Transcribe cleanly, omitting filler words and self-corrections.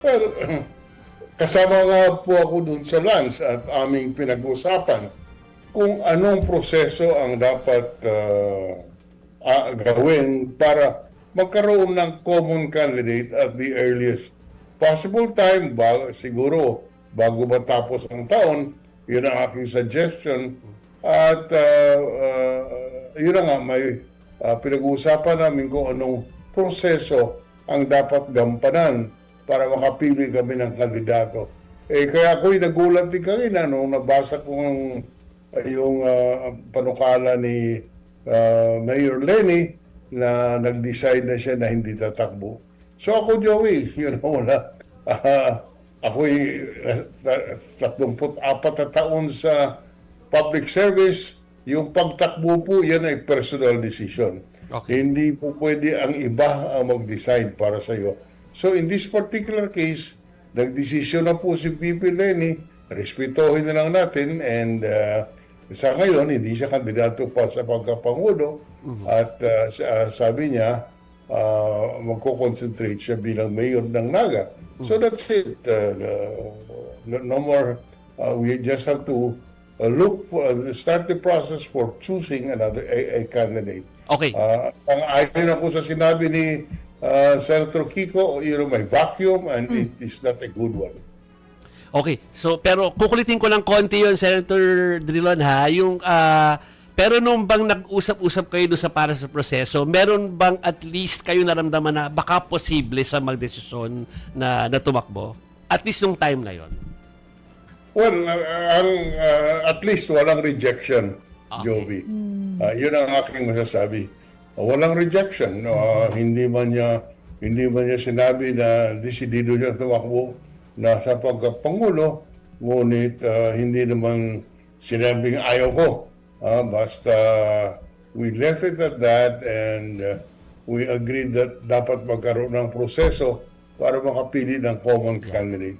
Well, kasama nga po ako dun sa lunch at aming pinag-usapan kung anong proseso ang dapat gawin para magkaroon ng common candidate at the earliest possible time, siguro bago matapos ang taon. Yun ang aking suggestion. At yun na nga, may pinag-uusapan namin kung anong proseso ang dapat gampanan para makapili kami ng kandidato. Kaya ako'y nagulat din kanina nung nabasa ko yung panukala ni Mayor Lenny na nag-decide na siya na hindi tatakbo. So ako, Joey, wala. Ako'y 34 na taon sa public service. Yung pagtakbo po, yan ay personal decision. Okay. Hindi po pwede ang iba ang mag-decide para sa iyo. So in this particular case, nagdesisyon na po si VP Lenny, respetuhin na lang natin, and sa ngayon, hindi siya kandidato pa sa pagkapangulo, at sabi niya, magko-concentrate siya bilang mayor ng Naga. So that's it. No more, we just have to start the process for choosing another a candidate. Okay. Ang ayon ako sa sinabi ni Senator Kiko, may vacuum and it is not a good one. Okay. So, pero kukulitin ko lang konti yun, Senator Drilon, ha? Yung, pero nung bang nag-usap-usap kayo doon para sa proseso, meron bang at least kayo naramdaman na baka posible sa magdesisyon na tumakbo? At least nung time na yon. Well, at least walang rejection, Okay. Jovi. Yun ang aking masasabi. Walang rejection. Hindi man niya sinabi na desidido siya tumakbo na sa pagkapangulo, ngunit hindi naman sinabing ayaw ko. Basta we left it at that, and we agreed that dapat magkaroon ng proseso para makapili ng common candidate.